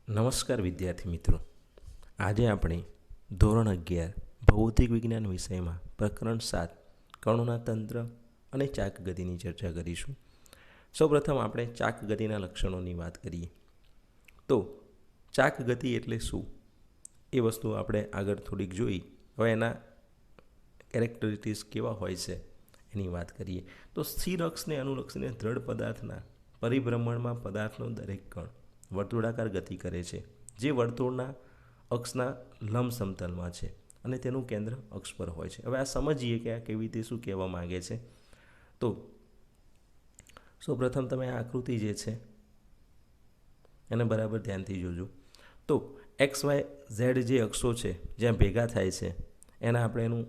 નમસ્કાર વિદ્યાર્થી મિત્રો. આજે આપણે ધોરણ 11 ભૌતિક વિજ્ઞાન વિષયમાં પ્રકરણ 7 કણોના તંત્ર અને ચાક ગતિની ચર્ચા કરીશું. સૌપ્રથમ આપણે ચાક ગતિના લક્ષણોની વાત કરીએ. તો ચાક ગતિ એટલે શું એ વસ્તુ આપણે આગળ થોડીક જોઈ. હવે એના કેરેક્ટરિસ્ટિક્સ કેવા હોય છે એની વાત કરીએ. તો સ્થિર અક્ષને અનુલક્ષીને દ્રઢ પદાર્થના પરિભ્રમણમાં પદાર્થનો દરેક કણ વર્તુળાકાર ગતિ કરે છે, જે વર્તુળના અક્ષના લંબ સમતલમાં છે અને તેનું કેન્દ્ર અક્ષ પર હોય છે. હવે આ સમજીએ કે આ કેવી રીતે શું કહેવા માગે છે. તો સૌપ્રથમ તમે આ આકૃતિ જે છે એને બરાબર ધ્યાનથી જોજો. તો એક્સ વાય ઝેડ જે અક્ષો છે જ્યાં ભેગા થાય છે એના આપણે એનું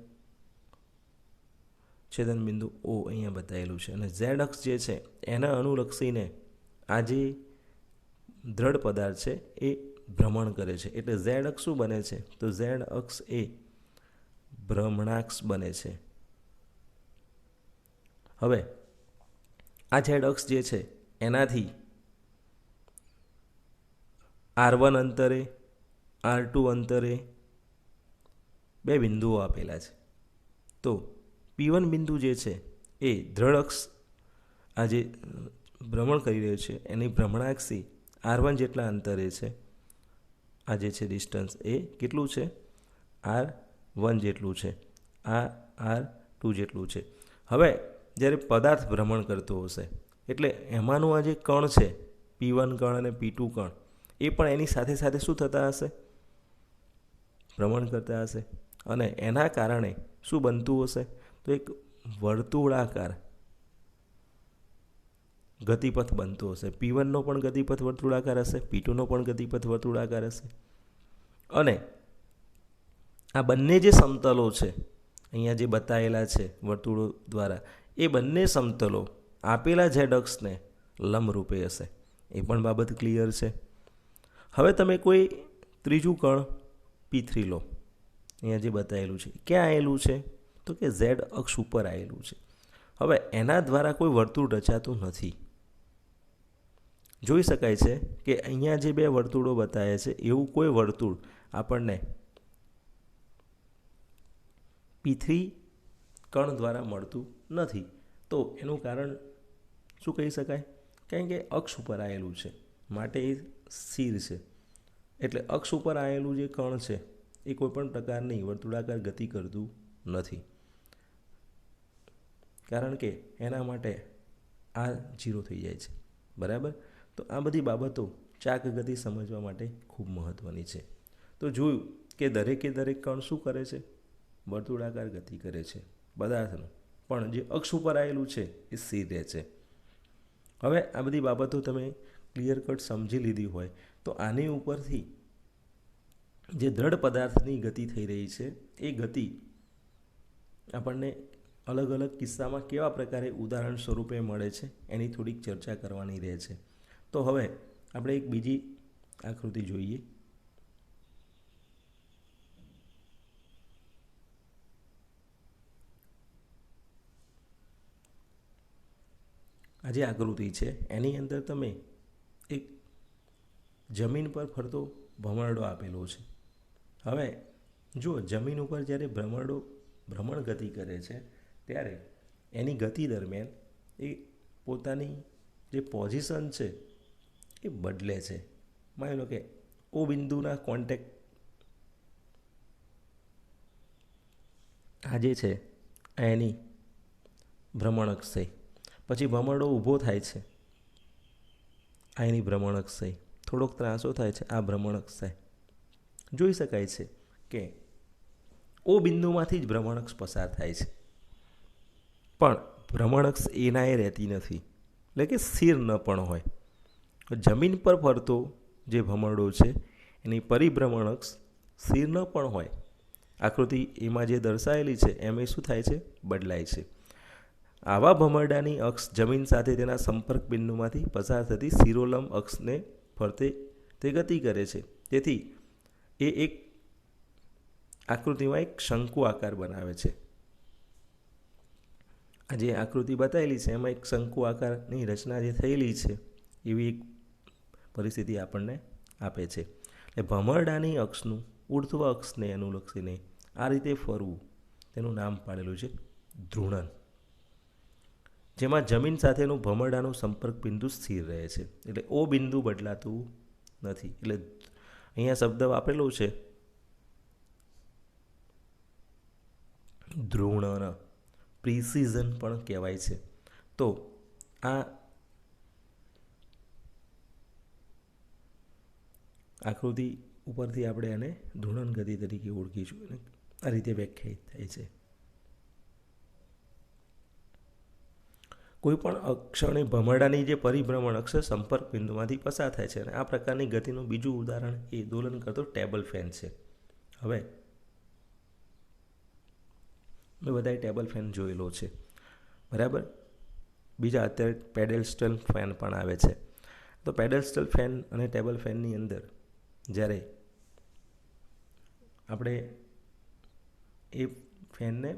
છેદન બિંદુ ઓ અહીંયા બતાવેલું છે, અને ઝેડ અક્ષ જે છે એના અનુલક્ષીને આ જે દ્રઢ પદાર્થ છે એ ભ્રમણ કરે છે. એટલે ઝેડ અક્ષ શું બને છે? તો ઝેડ અક્ષ એ ભ્રમણાક્ષ બને છે. હવે આ ઝેડ અક્ષ જે છે એનાથી R1 અંતરે, R2 અંતરે બે બિંદુઓ આપેલા છે. તો P1 બિંદુ જે છે એ દ્રઢ અક્ષ આ જે ભ્રમણ કરી રહ્યો છે એની ભ્રમણાક્ષી R1 જેટલા અંતરે છે. આ જે છે ડિસ્ટન્સ એ કેટલું છે? R1 જેટલું છે. આ R2 જેટલું છે. હવે જ્યારે પદાર્થ ભ્રમણ કરતો હશે એટલે એમાંનું આ જે કણ છે P1 કણ અને P2 કણ એ પણ એની સાથે સાથે શું થતા હશે? ભ્રમણ કરતા હશે. અને એના કારણે શું બનતું હશે? તો એક વર્તુળાકાર ગતિપથ બનતો હશે. P1નો પણ ગતિપથ વર્તુળાકાર હશે, P2નો પણ ગતિપથ વર્તુળાકાર હશે. અને આ બંને જે સમતલો છે અહીંયા જે બતાવેલા છે વર્તુળો દ્વારા, એ બંને સમતલો આપેલા ઝેડ અક્ષને લંબરૂપે હશે. એ પણ બાબત ક્લિયર છે. હવે તમે કોઈ ત્રીજું કણ P3 લો. અહીંયા જે બતાવેલું છે ક્યાં આવેલું છે? તો કે ઝેડ અક્ષ ઉપર આવેલું છે. હવે એના દ્વારા કોઈ વર્તુળ રચાતું નથી. જોઈ શકાય છે કે અહીંયા જે બે વર્તુળો બતાવ્યા છે એવું કોઈ વર્તુળ આપણને P3 કણ દ્વારા મળતું નથી. તો એનું કારણ શું કહી શકાય? કારણ કે અક્ષ ઉપર આવેલું છે માટે એ સ્થિર છે. એટલે અક્ષ ઉપર આવેલું જે કણ છે એ કોઈપણ પ્રકારની વર્તુળાકાર ગતિ કરતું નથી, કારણ કે એના માટે આ 0 થઈ જાય છે. બરાબર? તો આ બધી બાબતો ચાક ગતિ સમજવા માટે ખૂબ મહત્ત્વની છે. તો જોયું કે દરેકે દરેક કણ શું કરે છે? વર્તુળાકાર ગતિ કરે છે પદાર્થનું, પણ જે અક્ષ ઉપર આવેલું છે એ સ્થિર રહે છે. હવે આ બધી બાબતો તમે ક્લિયર કટ સમજી લીધી હોય તો આની ઉપરથી જે દ્રઢ પદાર્થની ગતિ થઈ રહી છે એ ગતિ આપણને અલગ અલગ કિસ્સામાં કેવા પ્રકારે ઉદાહરણ સ્વરૂપે મળે છે એની થોડીક ચર્ચા કરવાની રહે છે. તો હવે આપણે એક બીજી આકૃતિ જોઈએ. આ જે આકૃતિ છે એની અંદર તમે એક જમીન પર ફરતો ભમરડો આપેલો છે. હવે જો જમીન ઉપર જ્યારે ભ્રમણ ગતિ કરે છે ત્યારે એની ગતિ દરમિયાન એ પોતાની જે પોઝિશન છે એ બદલે છે. માની લો કે ઓ બિંદુના કોન્ટેક્ટ આ જે છે એની ભ્રમણક થઈ, પછી ભમરડો ઊભો થાય છે, આ એની ભ્રમણક થઈ, થોડોક ત્રાસો થાય છે, આ ભ્રમણક થાય. જોઈ શકાય છે કે ઓ બિંદુમાંથી જ ભ્રમણક્ષ પસાર થાય છે, પણ ભ્રમણક્ષ એના એ રહેતી નથી, એટલે કે સ્થિર ન પણ હોય. જમીન પર ફરતો જે ભમરડો છે એની પરિભ્રમણક્ષ સ્થિર ન પણ હોય. આકૃતિ એમાં જે દર્શાવેલી છે એમ એ શું થાય છે? બદલાય છે. આવા ભમરડાની અક્ષ જમીન સાથે તેના સંપર્ક બિંદુમાંથી પસાર થતી શિરોલંબ અક્ષને ફરતે તે ગતિ કરે છે. તેથી એ એક આકૃતિમાં એક શંકુ આકાર બનાવે છે. આ જે આકૃતિ બતાવેલી છે એમાં એક શંકુ આકારની રચના જે થયેલી છે એવી એક પરિસ્થિતિ આપણને આપે છે. એટલે ભમરડાની અક્ષનું ઉર્ધ્વ અક્ષને અનુલક્ષીને આ રીતે ફરવું તેનું નામ પાડેલું છે ધ્રુણન, જેમાં જમીન સાથેનું ભમરડાનું સંપર્ક બિંદુ સ્થિર રહે છે. એટલે ઓ બિંદુ બદલાતું નથી. એટલે અહીંયા શબ્દ વાપરેલો છે ધ્રુણન, પ્રિસિઝન પણ કહેવાય છે. તો આ આકૃતિ ઉપરથી આપણે આને ધ્રુણન ગતિ તરીકે ઓળખીશું અને આ રીતે વ્યાખ્યાયિત થાય છે. કોઈપણ અક્ષણે ભમરડાની જે પરિભ્રમણ અક્ષ સંપર્ક બિંદુમાંથી પસાર થાય છે અને આ પ્રકારની ગતિનું બીજું ઉદાહરણ એ દોલન કરતો ટેબલ ફેન છે. હવે મેં બધાએ ટેબલ ફેન જોયેલો છે, બરાબર. બીજા અત્યારે પેડેલ ફેન પણ આવે છે. તો પેડલ ફેન અને ટેબલ ફેનની અંદર જ્યારે આપણે એ ફેનને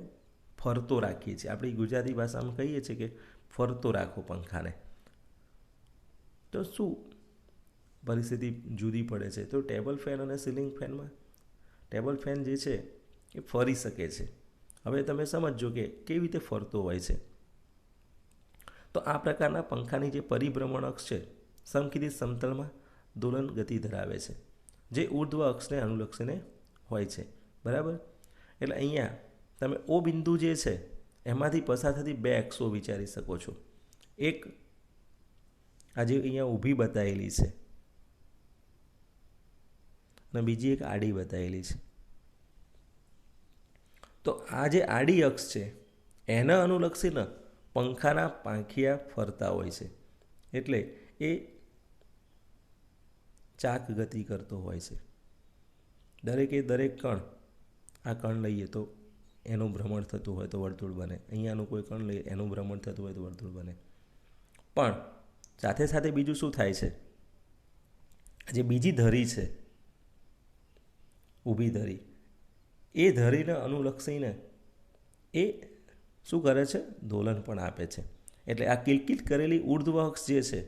ફરતો રાખીએ છીએ, આપણી ગુજરાતી ભાષામાં કહીએ છીએ કે ફરતો રાખો પંખાને, તો શું પરિસ્થિતિ જુદી પડે છે. તો ટેબલ ફેન અને સીલિંગ ફેનમાં ટેબલ ફેન જે છે એ ફરી શકે છે. હવે તમે સમજો કે કેવી રીતે ફરતો હોય છે. તો આ પ્રકારના પંખાની જે પરિભ્રમણ અક્ષ છે સમકીર્તિ સમતલમાં દોલન ગતિ ધરાવે છે, જે ઉર્ધ્વ અક્ષને અનુલક્ષીને હોય છે, બરાબર. એટલે અહીંયા તમે ઓ બિંદુ જે છે એમાંથી પસાર થતી બે અક્ષો વિચારી શકો છો. એક આજે અહીંયા ઊભી બતાવેલી છે અને બીજી એક આડી બતાવેલી છે. તો આ જે આડી અક્ષ છે એના અનુલક્ષીને પંખાના પાંખિયા ફરતા હોય છે. એટલે એ ચાક ગતિ કરતો હોય છે. દરેક કણ, આ કણ લઈએ તો એનું ભ્રમણ થતું હોય તો વર્તુળ બને, અહીંયાનું કોઈ કણ લઈએ એનું ભ્રમણ થતું હોય તો વર્તુળ બને. પણ સાથે સાથે બીજું શું થાય છે, જે બીજી ધરી છે ઊભી ધરી, એ ધરીને અનુલક્ષીને એ શું કરે છે, દોલન પણ આપે છે. એટલે આ કિલકિલ કરેલી ઉર્ધ્વ અક્ષ જે છે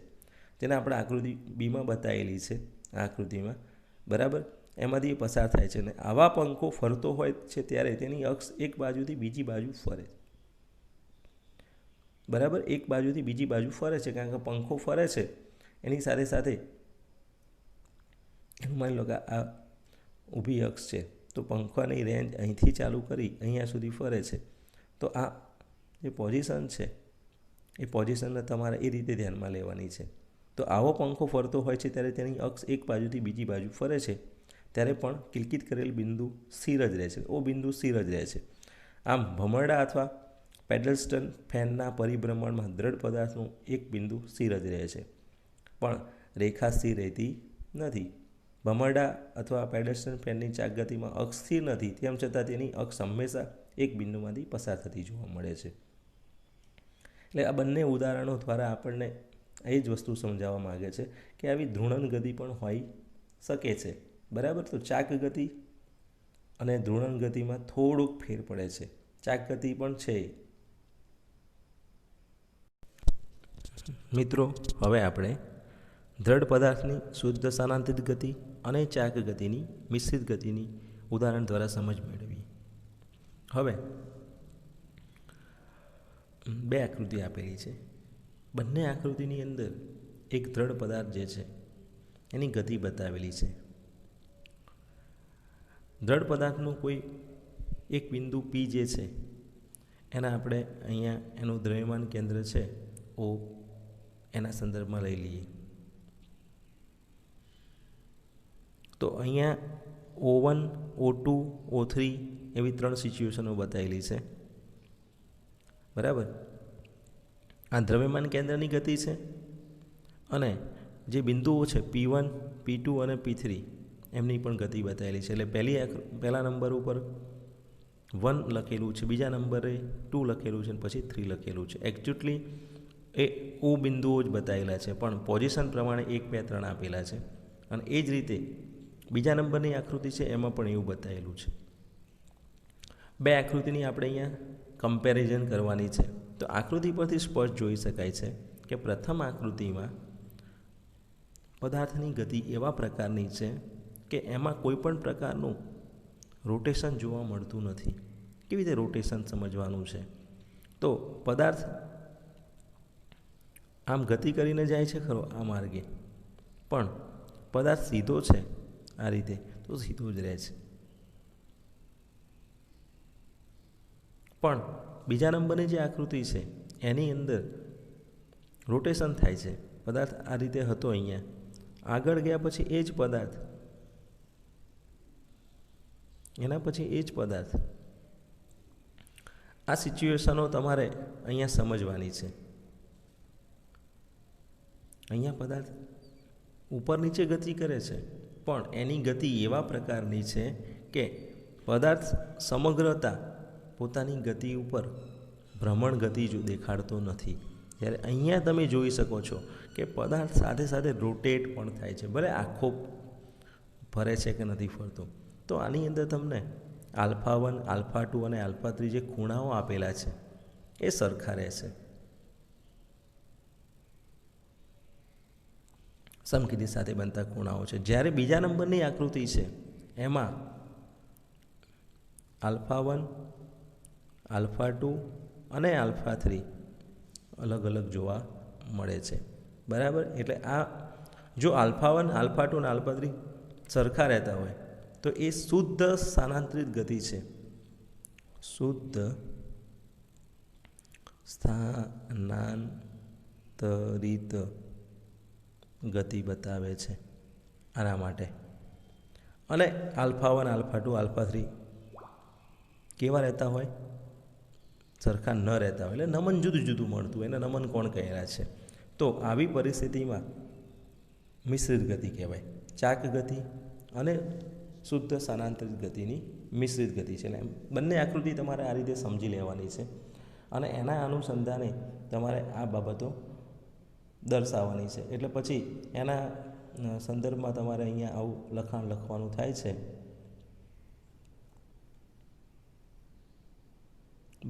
જેને આપણે આકૃતિ બીમાં બતાવેલી છે, આ આકૃતિમાં, બરાબર, એમાંથી એ પસાર થાય છે. અને આવા પંખો ફરતો હોય છે ત્યારે તેની અક્ષ એક બાજુથી બીજી બાજુ ફરે, બરાબર, એક બાજુથી બીજી બાજુ ફરે છે. કારણ કે પંખો ફરે છે એની સાથે સાથે એનું માની લો કે આ ઊભી અક્ષ છે, તો પંખાની રેન્જ અહીંથી ચાલુ કરી અહીંયા સુધી ફરે છે. તો આ જે પોઝિશન છે એ પોઝિશનને તમારે એ રીતે ધ્યાનમાં લેવાની છે. તો આવો પંખો ફરતો હોય છે ત્યારે તેની અક્ષ એક બાજુથી બીજી બાજુ ફરે છે, ત્યારે પણ કિલકિત કરેલ બિંદુ સ્થિર જ રહે છે, ઓ બિંદુ સ્થિર જ રહે છે. આમ ભમરડા અથવા પેડલસ્ટન ફેનના પરિભ્રમણમાં દ્રઢ પદાર્થનું એક બિંદુ સ્થિર જ રહે છે, પણ રેખા સ્થિર રહેતી નથી. ભમરડા અથવા પેડલસ્ટન ફેનની ચાક ગતિમાં અક્ષ સ્થિર નથી, તેમ છતાં તેની અક્ષ હંમેશા એક બિંદુમાંથી પસાર થતી જોવા મળે છે. એટલે આ બંને ઉદાહરણો દ્વારા આપણને એ જ વસ્તુ સમજાવવા માગે છે કે આવી ધ્રુણન ગતિ પણ હોઈ શકે છે, બરાબર. તો ચાક ગતિ અને ધ્રુણન ગતિમાં થોડોક ફેર પડે છે. ચાક ગતિ પણ છે. મિત્રો, હવે આપણે દ્રઢ પદાર્થની શુદ્ધ સ્થાનાંતરિત ગતિ અને ચાક ગતિની મિશ્રિત ગતિની ઉદાહરણ દ્વારા સમજ મેળવી. હવે બે આકૃતિ આપેલી છે. બંને આકૃતિની અંદર એક દ્રઢ પદાર્થ જે છે એની ગતિ બતાવેલી છે. દ્રઢ પદાર્થનું કોઈ એક બિંદુ પી જે છે એના આપણે અહીંયા એનું દ્રવ્યમાન કેન્દ્ર છે ઓ, એના સંદર્ભમાં લઈ લઈએ. તો અહીંયા O1, O2, O3 એવી 3 સિચ્યુએશનો બતાવેલી છે, બરાબર. આ દ્રવ્યમાન કેન્દ્રની ગતિ છે અને જે બિંદુઓ છે P1, P2 અને P3 એમની પણ ગતિ બતાવેલી છે. એટલે પહેલા નંબર ઉપર 1 લખેલું છે, બીજા નંબરે 2 લખેલું છે અને પછી 3 લખેલું છે. એક્ઝેક્ટલી એ ઓ બિંદુઓ જ બતાવેલા છે, પણ પોઝિશન પ્રમાણે 1, 2, 3 આપેલા છે. અને એ જ રીતે બીજા નંબરની આકૃતિ છે એમાં પણ એવું બતાવેલું છે. બે આકૃતિની આપણે અહીંયા કમ્પેરિઝન કરવાની છે. તો આકૃતિ પરથી સ્પષ્ટ જોઈ શકાય છે કે પ્રથમ આકૃતિમાં પદાર્થની ગતિ એવા પ્રકારની છે કે એમાં કોઈ પણ પ્રકારનું રોટેશન જોવા મળતું નથી. કેવી રીતે રોટેશન સમજવાનું છે? તો પદાર્થ આમ ગતિ કરીને જાય છે ખરો આ માર્ગે, પણ પદાર્થ સીધો છે આ રીતે તો સીધો જ રહે છે. પણ બીજા નંબરની જે આકૃતિ છે એની અંદર રોટેશન થાય છે. પદાર્થ આ રીતે હતો, અહીંયા આગળ ગયા પછી એ જ પદાર્થ, એના પછી એ જ પદાર્થ. આ સિચ્યુએશનો તમારે અહીંયા સમજવાની છે. અહીંયા પદાર્થ ઉપર નીચે ગતિ કરે છે, પણ એની ગતિ એવા પ્રકારની છે કે પદાર્થ સમગ્રતા પોતાની ગતિ ઉપર ભ્રમણ ગતિ જો દેખાડતો નથી. જ્યારે અહીંયા તમે જોઈ શકો છો કે પદાર્થ સાથે સાથે રોટેટ પણ થાય છે, ભલે આખો ફરે છે કે નથી ફરતો. તો આની અંદર તમને α1, α2 અને α3 જે ખૂણાઓ આપેલા છે એ સરખા રહેશે. સમકેંદ્રી સાથે બનતા ખૂણાઓ છે. જ્યારે બીજા નંબરની આકૃતિ છે એમાં α1, α2 અને α3 અલગ અલગ જોવા મળે છે. બરાબર? એટલે આ જો α1, α2 અને α3 સરખા રહેતા હોય તો એ શુદ્ધ સ્થાનાંતરિત ગતિ છે. શુદ્ધ સ્થાનાંતરિત ગતિ બતાવે છે આના માટે. અને α1, α2, α3 કેવા રહેતા હોય? સરખા ન રહેતા હોય, એટલે નમન જુદું જુદું મળતું હોય. એને નમન કોણ કહેલા છે? તો આવી પરિસ્થિતિમાં મિશ્રિત ગતિ કહેવાય. ચાક ગતિ અને શુદ્ધ સ્થાનાંતરિત ગતિની મિશ્રિત ગતિ છે. એટલે બંને આકૃતિ તમારે આ રીતે સમજી લેવાની છે અને એના અનુસંધાને તમારે આ બાબતો દર્શાવવાની છે. એટલે પછી એના સંદર્ભમાં તમારે અહીંયા આવું લખાણ લખવાનું થાય છે.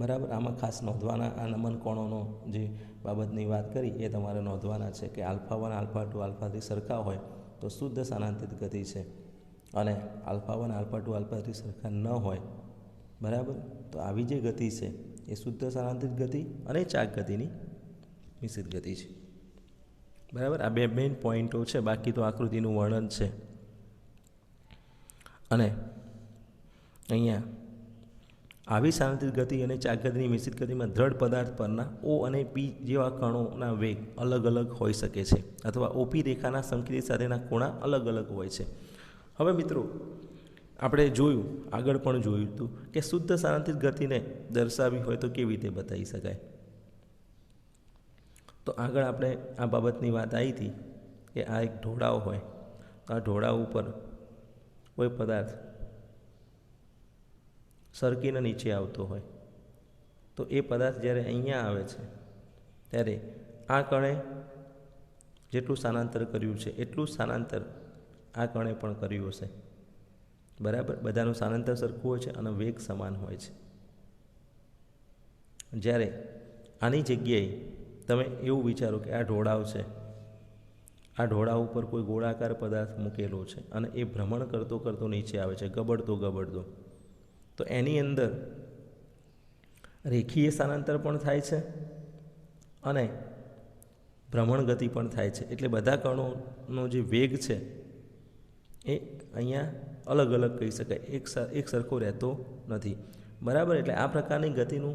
બરાબર? આમાં ખાસ નોંધવાના આ નમન કોણોનો જે બાબતની વાત કરી એ તમારે નોંધવાના છે કે α1, α2, α3 સરખા હોય તો શુદ્ધ સ્થાનાંતરિત ગતિ છે, અને α1, α2, α3 સરખા ન હોય, બરાબર, તો આવી જે ગતિ છે એ શુદ્ધ સ્થાનાંતરિત ગતિ અને ચાક ગતિની મિશ્રિત ગતિ છે. બરાબર? આ બે મેઇન પોઈન્ટો છે. બાકી તો આકૃતિનું વર્ણન છે. અને અહીંયા આવી સ્થાનાંતરિત ગતિ અને ચાક ગતિની મિશ્રિત ગતિમાં દ્રઢ પદાર્થ પરના O અને P જેવા કણોના વેગ અલગ અલગ હોઈ શકે છે, અથવા OP રેખાના સમકેંદ્રી સાથેના ખૂણા અલગ અલગ હોય છે. હવે મિત્રો, આપણે જોયું, આગળ પણ જોયું હતું કે શુદ્ધ સ્થાનાંતરિત ગતિને દર્શાવી હોય તો કેવી રીતે બતાવી શકાય. તો આગળ આપણે આ બાબતની વાત આવી હતી કે આ એક ઢોળાવ હોય, આ ઢોળાવ ઉપર કોઈ પદાર્થ સરકીને નીચે આવતો હોય તો એ પદાર્થ જ્યારે અહીંયા આવે છે ત્યારે આ કણે જેટલું સ્થાનાંતર કર્યું છે એટલું સ્થાનાંતર આ કણે પણ કર્યું હશે. બરાબર? બધાનું સ્થાનાંતર સરખું હોય છે અને વેગ સમાન હોય છે. જ્યારે આની જગ્યાએ તમે એવું વિચારો કે આ ઢોળાવ છે, આ ઢોળાવ ઉપર કોઈ ગોળાકાર પદાર્થ મૂકેલો છે અને એ ભ્રમણ કરતો કરતો નીચે આવે છે, ગબડતો ગબડતો, તો એની અંદર રેખીય સ્થાનાંતર પણ થાય છે અને ભ્રમણ ગતિ પણ થાય છે. એટલે બધા કણોનો જે વેગ છે એ અહીંયા અલગ અલગ કહી શકાય, એક સરખો રહેતો નથી. બરાબર? એટલે આ પ્રકારની ગતિનું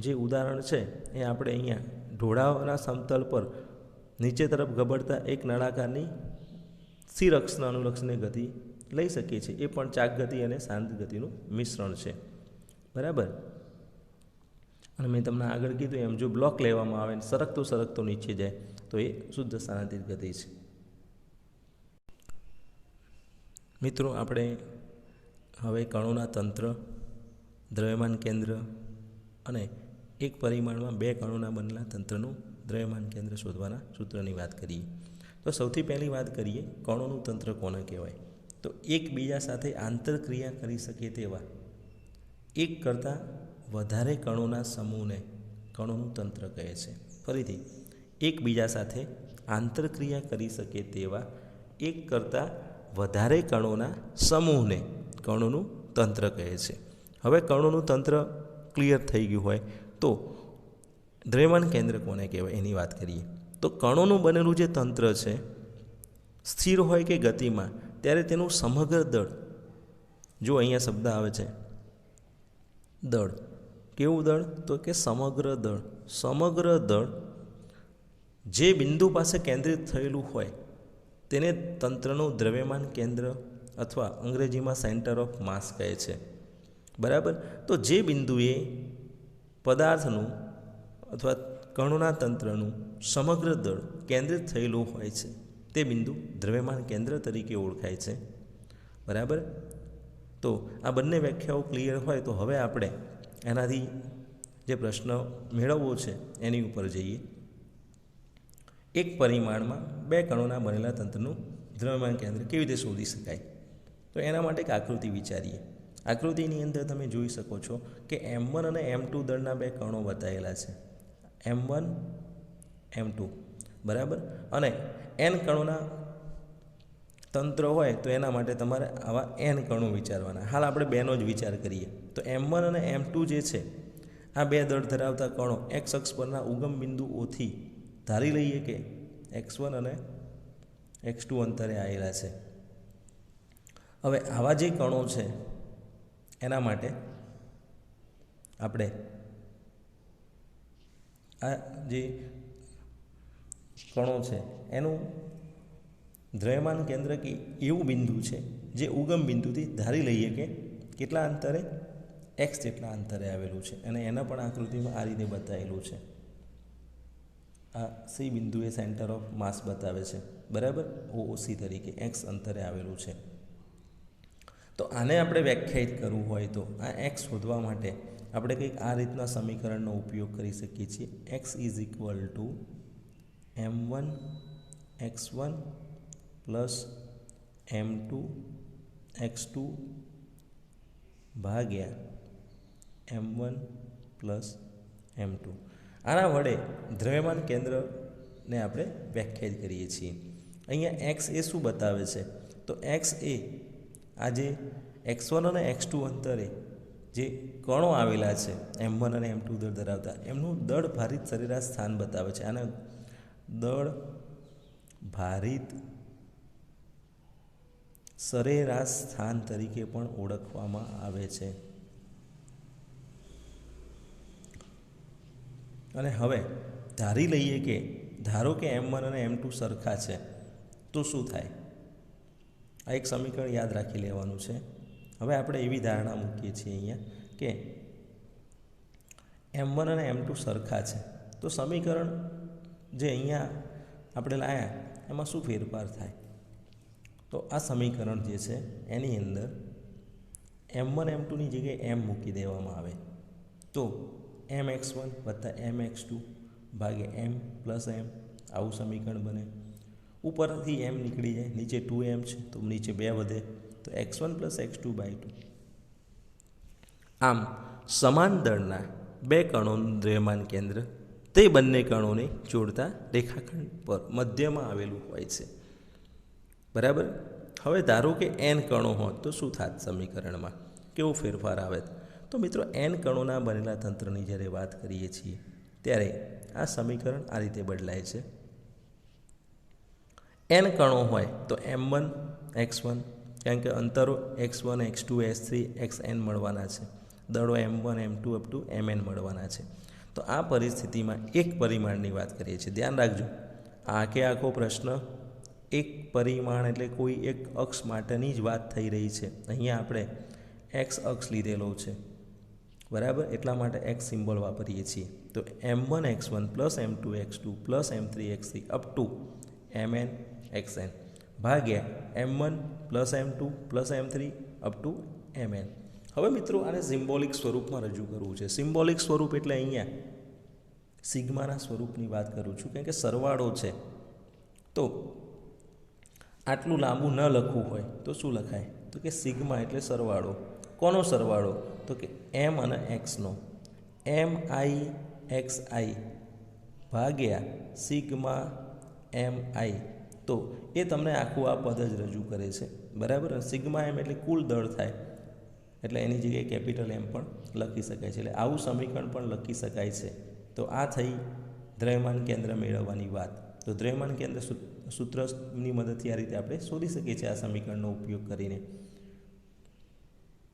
જે ઉદાહરણ છે એ આપણે અહીંયા ઢોળાવના સમતલ પર નીચે તરફ ગબડતા એક નળાકારની સ્થિર અક્ષના અનુલક્ષને ગતિ લઈ શકીએ છીએ. એ પણ ચાક ગતિ અને શાંત ગતિનું મિશ્રણ છે. બરાબર? અને મેં તમને આગળ કીધું એમ જો બ્લોક લેવામાં આવે ને સરકતો નીચે જાય તો એ શુદ્ધ સ્થાનાંતરિત ગતિ છે. મિત્રો, આપણે હવે કણોના તંત્ર, દ્રવ્યમાન કેન્દ્ર અને એક પરિમાણમાં બે કણોના બનેલા તંત્રનું દ્રવ્યમાન કેન્દ્ર શોધવાના સૂત્રની વાત કરીએ. તો સૌથી પહેલી વાત કરીએ કણોનું તંત્ર કોને કહેવાય. તો એકબીજા સાથે આંતરક્રિયા કરી શકે તેવા એક કરતાં વધારે કણોના સમૂહને કણોનું તંત્ર કહે છે. ફરીથી, એકબીજા સાથે આંતરક્રિયા કરી શકે તેવા એક કરતાં વધારે કણોના સમૂહને કણોનું તંત્ર કહે છે. હવે કણોનું તંત્ર ક્લિયર થઈ ગયું હોય તો દ્રવ્યમાન કેન્દ્ર કોને કહેવાય એની વાત કરીએ. તો કણોનું બનેલું જે તંત્ર છે સ્થિર હોય કે ગતિમાં, ત્યારે તેનું સમગ્ર દળ, જો અહીંયા શબ્દ આવે છે દળ, કેવું દળ? તો કે સમગ્ર દળ. સમગ્ર દળ જે બિંદુ પાસે કેન્દ્રિત થયેલું હોય તેને તંત્રનું દ્રવ્યમાન કેન્દ્ર અથવા અંગ્રેજીમાં સેન્ટર ઓફ માસ કહે છે. બરાબર. તો જે બિંદુએ પદાર્થનું અથવા કણોના તંત્રનું સમગ્ર દળ કેન્દ્રિત થયેલું હોય છે તે બિંદુ દ્રવ્યમાન કેન્દ્ર તરીકે ઓળખાય છે. બરાબર. તો આ બંને વ્યાખ્યાઓ ક્લિયર હોય તો હવે આપણે એનાથી જે પ્રશ્ન મેળવવો છે એની ઉપર જઈએ. એક પરિમાણમાં બે કણોના બનેલા તંત્રનું દ્રવ્યમાન કેન્દ્ર કેવી રીતે શોધી શકાય? તો એના માટે એક આકૃતિ વિચારીએ. આકૃતિની અંદર તમે જોઈ શકો છો કે M1 અને M2 દળના બે કણો બતાવેલા છે. M1 M2 બરાબર. અને n કણોના તંત્ર હોય તો એના માટે તમારે આવા n કણો વિચારવાના. હાલ આપણે બેનો જ વિચાર કરીએ તો M1 અને M2 જે છે આ બે દળ ધરાવતા કણો x અક્ષ પરના ઉગમ બિંદુઓથી ધારી લઈએ કે x1 અને x2 અંતરે આવેલા છે. હવે આવા જે કણો છે એના માટે આપણે આ જે કણો છે એનું દ્રવ્યમાન કેન્દ્ર કે એવું બિંદુ છે જે ઉગમ બિંદુથી ધારી લઈએ કે કેટલા અંતરે, x જેટલા અંતરે આવેલું છે. અને એના પણ આકૃતિમાં આ રીતે બતાવેલું છે. આ સી બિંદુ એ સેન્ટર ઓફ માસ બતાવે છે. બરાબર. OC તરીકે x અંતરે આવેલું છે. તો આને આપણે વ્યાખ્યાયિત કરવું હોય તો આ x શોધવા માટે આપણે કંઈક આ રીતના સમીકરણનો ઉપયોગ કરી શકીએ છીએ. x is equal to m1 x1 plus m2 x2 ભાગ્યા m1 પ્લસ m2. આના વડે દ્રવ્યમાન કેન્દ્રને આપણે વ્યાખ્યાયિત કરીએ છીએ. અહીંયા x એ શું બતાવે છે? તો x એ આ જે x1 અને x2 અંતરે જે કણો આવેલા છે M1 અને M2 દળ ધરાવતા એમનું દળ ભારિત સરેરાશ સ્થાન બતાવે છે. આને દળ ભારિત સરેરાશ સ્થાન તરીકે પણ ઓળખવામાં આવે છે. અને હવે ધારી લઈએ કે ધારો કે M1 અને M2 સરખા છે તો શું થાય? આ એક સમીકરણ યાદ રાખી લેવાનું છે. હવે આપણે એવી ધારણા મૂકીએ છીએ અહીંયા કે M1 અને M2 સરખા છે તો સમીકરણ જે અહીંયા આપણે લાયા એમાં શું ફેરફાર થાય? તો આ સમીકરણ જે છે એની અંદર M1 M2ની જગ્યાએ m મૂકી દેવામાં આવે તો mx1 વત્તા mx2 ભાગ્યા m પ્લસ m આવું સમીકરણ બને. ઉપરથી m નીકળી જાય, નીચે 2m છે તો નીચે 2 વધે તો x1 પ્લસ x2 બાય 2. આમ સમાન દળના બે કણોનું દ્રવ્યમાન કેન્દ્ર તે બંને કણોને જોડતા રેખાખંડ પર મધ્યમાં આવેલું હોય છે. બરાબર. હવે ધારો કે n કણો હોત તો શું થાત? સમીકરણમાં કેવો ફેરફાર આવે? તો મિત્રો n કણોના બનેલા તંત્રની જ્યારે વાત કરીએ છીએ ત્યારે આ સમીકરણ આ રીતે બદલાય છે. n કણો હોય તો m1 x1, કારણ કે અંતરો x1 x2 x3 xn મળવાના છે, દળો m1 m2 up to mn મળવાના છે. તો આ પરિસ્થિતિમાં એક પરિમાણની વાત કરીએ છીએ. ધ્યાન રાખજો, આખો પ્રશ્ન એક પરિમાણ એટલે કોઈ એક અક્ષ માટેની જ વાત થઈ રહી છે. અહીંયા આપણે x અક્ષ લીધેલો છે. બરાબર. એટલા માટે x સિમ્બોલ વાપરીએ છીએ. તો m1 x1 plus m2 x2 plus m3 x3 up to mn xn ભાગ્યા m1 plus m2 plus m3 up to mn. હવે મિત્રો આને સિમ્બોલિક સ્વરૂપમાં રજૂ કરવું છે. સિમ્બોલિક સ્વરૂપ એટલે અહીંયા સિગ્માના સ્વરૂપની વાત કરું છું, કારણ કે સરવાળો છે. તો આટલું લાંબુ ન લખવું હોય તો શું લખાય? તો કે સિગ્મા એટલે સરવાળો. કોનો સરવાળો? તો કે m અને xનો. mi xi ભાગ્યા સિગ્મા mi તો એ તમને આખું આ પદ જ રજૂ કરે છે, બરાબર. સિગ્મા એમ એટલે કુલ દળ થાય, એટલે એની જગ્યાએ કેપિટલ એમ પણ લખી શકાય છે. એટલે આવું સમીકરણ પણ લખી શકાય છે. તો આ થઈ દ્રવ્યમાન કેન્દ્ર મેળવવાની વાત. તો દ્રવ્યમાન કેન્દ્ર સૂત્રની મદદથી આ રીતે આપણે શોધી શકીએ છીએ આ સમીકરણનો ઉપયોગ કરીને.